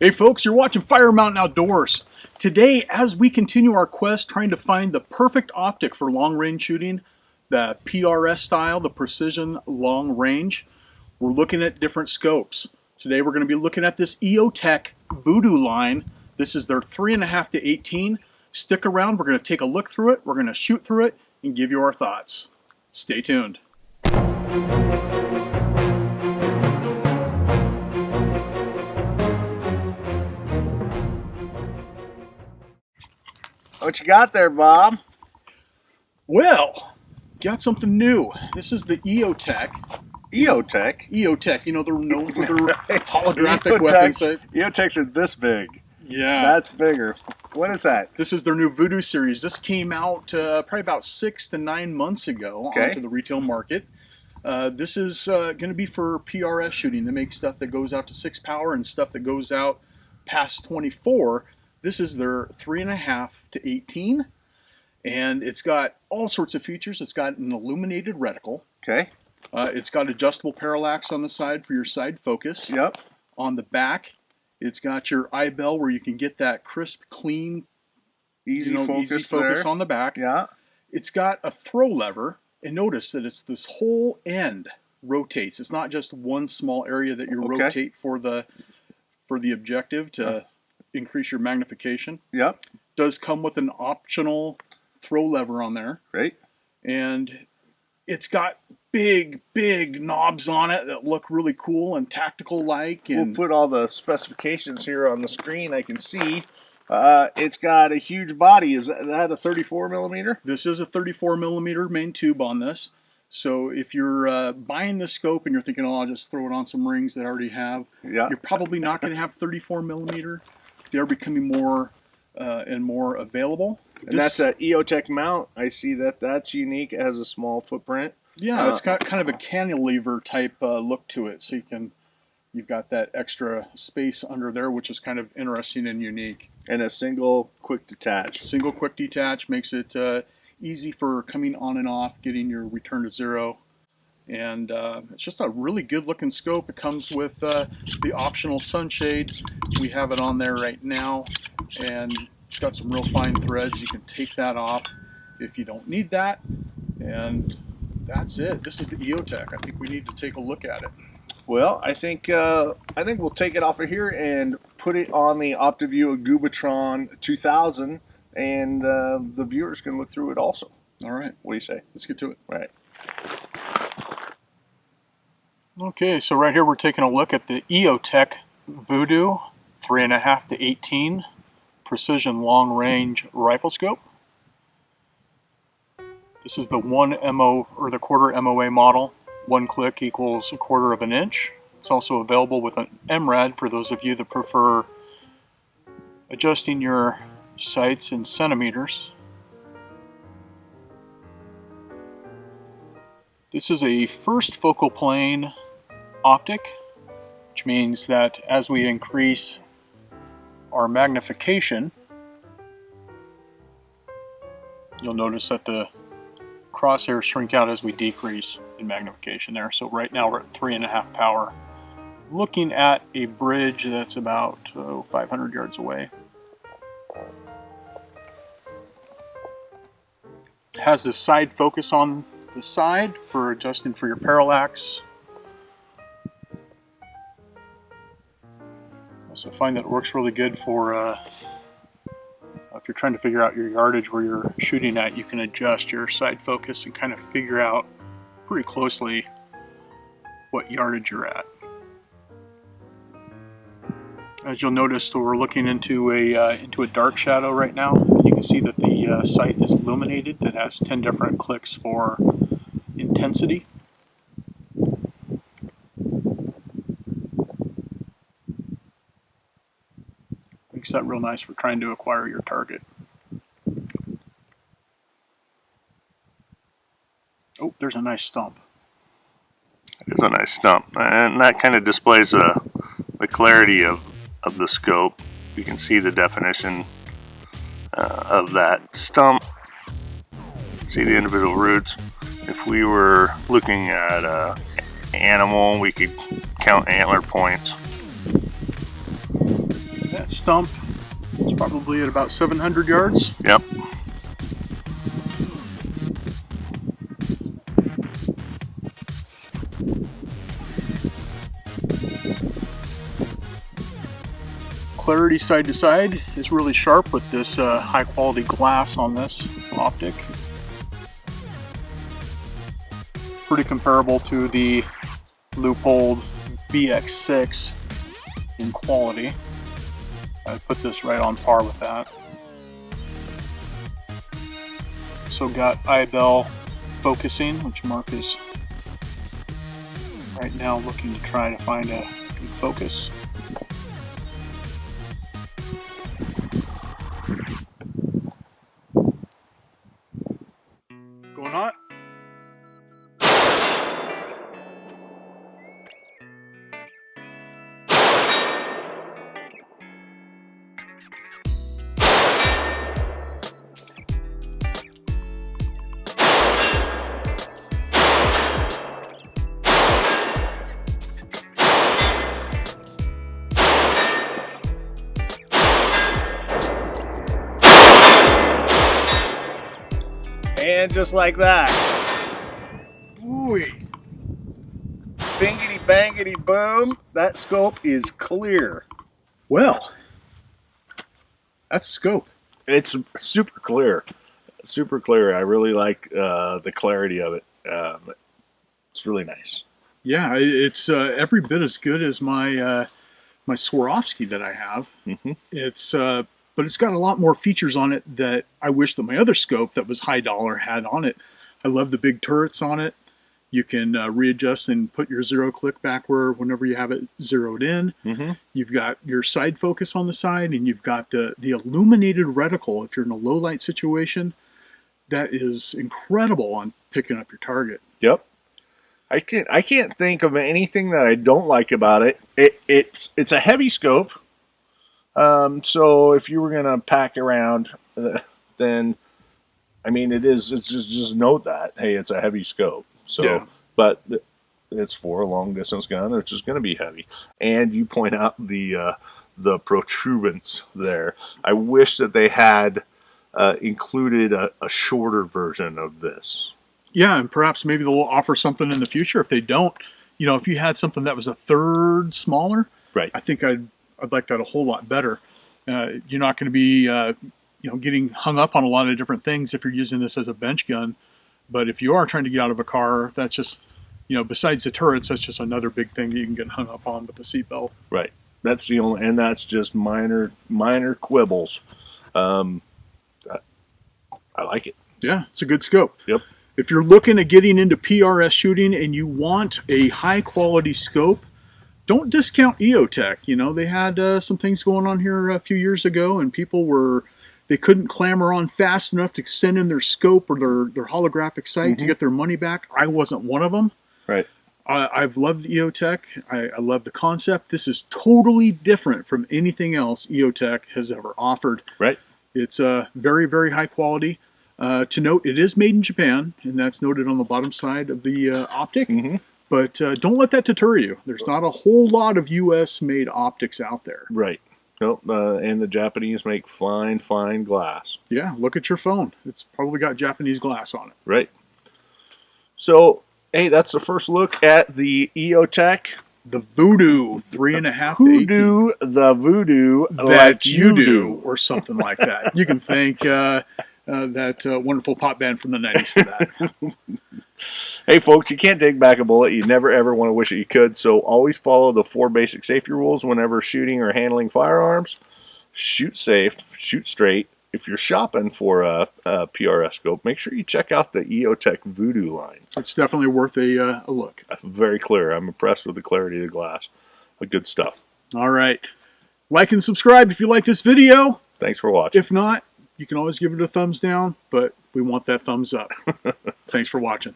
Hey folks, you're watching Fire Mountain Outdoors. Today, as we continue our quest trying to find the perfect optic for long range shooting, the PRS style, the precision long range, we're looking at different scopes. Today we're going to be looking at this EOTech Vudu line. This is their 3.5 to 18. Stick around, we're going to take a look through it, we're going to shoot through it, and give you our thoughts. Stay tuned. What you got there, Bob? Well, got something new. This is the EOTech. EOTech? EOTech, you know, they're known for their holographic weapons. EOTechs are this big. Yeah. That's bigger. What is that? This is their new Vudu series. This came out probably about 6 to 9 months ago onto the retail market. This is going to be for PRS shooting. They make stuff that goes out to 6 power and stuff that goes out past 24. This is their 3.5 to 18. And it's got all sorts of features. It's got an illuminated reticle. Okay. It's got adjustable parallax on the side for your side focus. Yep. On the back, it's got your eye bell where you can get that crisp, clean, easy focus on the back. Yeah. It's got a throw lever, and notice that it's this whole end rotates. It's not just one small area that you rotate for the objective to increase your magnification. Yep. Does come with an optional throw lever on there. Great. And it's got big knobs on it that look really cool and tactical like. We'll put all the specifications here on the screen. I can see it's got a huge body. Is that a 34 millimeter? This is a 34 millimeter main tube on this. So if you're buying this scope and you're thinking, oh, I'll just throw it on some rings that I already have, you're probably not going to have 34 millimeter. They're becoming more and more available. And that's an EOTech mount. I see that's unique. It has a small footprint. Yeah, it's got kind of a cantilever type look to it. So you've got that extra space under there, which is kind of interesting and unique. And a single quick detach. Single quick detach makes it easy for coming on and off, getting your return to zero. And it's just a really good looking scope. It comes with the optional sunshade. We have it on there right now. And it's got some real fine threads. You can take that off if you don't need that. And that's it. This is the EOTech. I think we need to take a look at it. Well, I think we'll take it off of here and put it on the OptiView Agubatron 2000, and the viewers can look through it also. All right. What do you say? Let's get to it. All right. Okay, so right here we're taking a look at the EOTech Vudu 3.5 to 18 precision long range rifle scope. This is the 1 MO or the quarter MOA model. 1 click equals 1/4 of an inch. It's also available with an MRAD for those of you that prefer adjusting your sights in centimeters. This is a first focal plane optic, which means that as we increase our magnification, you'll notice that the crosshairs shrink out as we decrease in magnification there. So right now we're at 3.5 power, looking at a bridge that's about 500 yards away. It has this side focus on the side for adjusting for your parallax. Also find that it works really good for if you're trying to figure out your yardage where you're shooting at. You can adjust your side focus and kind of figure out pretty closely what yardage you're at. As you'll notice, we're looking into a dark shadow right now. You can see that the sight is illuminated. That has 10 different clicks for intensity. Makes that real nice for trying to acquire your target. Oh, there's a nice stump. It is a nice stump, and that kind of displays the clarity of the scope. You can see the definition of that stump. See the individual roots. If we were looking at an animal, we could count antler points. that stump is probably at about 700 yards. Yep. Clarity side to side is really sharp with this high quality glass on this optic. Pretty comparable to the loopholed VX6 in quality. I put this right on par with that. So got eyeball focusing, which Mark is right now looking to try to find a good focus. Going hot? And just like that, Ooh. bingity bangity boom, that scope is clear. Well, that's a scope. It's super clear. Super clear. I really like the clarity of it. It's really nice. Yeah, it's every bit as good as my my Swarovski that I have. Mm-hmm. It's but it's got a lot more features on it that I wish that my other scope that was high dollar had on it. I love the big turrets on it. You can readjust and put your zero click back whenever you have it zeroed in. Mm-hmm. You've got your side focus on the side, and you've got the illuminated reticle if you're in a low light situation. That is incredible on picking up your target. Yep. I can't think of anything that I don't like about it. It's a heavy scope. So if you were gonna pack around, then I mean it's just note that, hey, it's a heavy scope. So, Yeah. But it's for a long distance gun, which is going to be heavy. And you point out the protuberance there. I wish that they had included a shorter version of this. Yeah, and perhaps maybe they'll offer something in the future. If they don't, if you had something that was a third smaller, Right. I think I'd like that a whole lot better. You're not going to be getting hung up on a lot of different things if you're using this as a bench gun. But if you are trying to get out of a car, that's just, besides the turrets, that's just another big thing that you can get hung up on with the seatbelt. Right. That's the only, and that's just minor quibbles. I like it. Yeah, it's a good scope. Yep. If you're looking at getting into PRS shooting and you want a high quality scope, don't discount EOTech. They had some things going on here a few years ago, and people they couldn't clamor on fast enough to send in their scope or their holographic sight to get their money back. I wasn't one of them. Right. I've loved EOTech. I love the concept. This is totally different from anything else EOTech has ever offered. Right. It's very, very high quality. To note, it is made in Japan, and that's noted on the bottom side of the optic. Mm-hmm. But don't let that deter you. There's not a whole lot of U.S.-made optics out there. Right. Nope. And the Japanese make fine glass. Yeah, look at your phone. It's probably got Japanese glass on it. Right. So, hey, that's the first look at the EOTech. The Vudu 3.5 to 18. Who do the voodoo That like you do, or something like that. You can thank that wonderful pop band from the 90s for that. Hey, folks, you can't take back a bullet. You never, ever want to wish that you could. So always follow the 4 basic safety rules whenever shooting or handling firearms. Shoot safe, shoot straight. If you're shopping for a PRS scope, make sure you check out the EOTech Vudu line. It's definitely worth a look. Very clear. I'm impressed with the clarity of the glass. Good stuff. All right. Like and subscribe if you like this video. Thanks for watching. If not, you can always give it a thumbs down, but we want that thumbs up. Thanks for watching.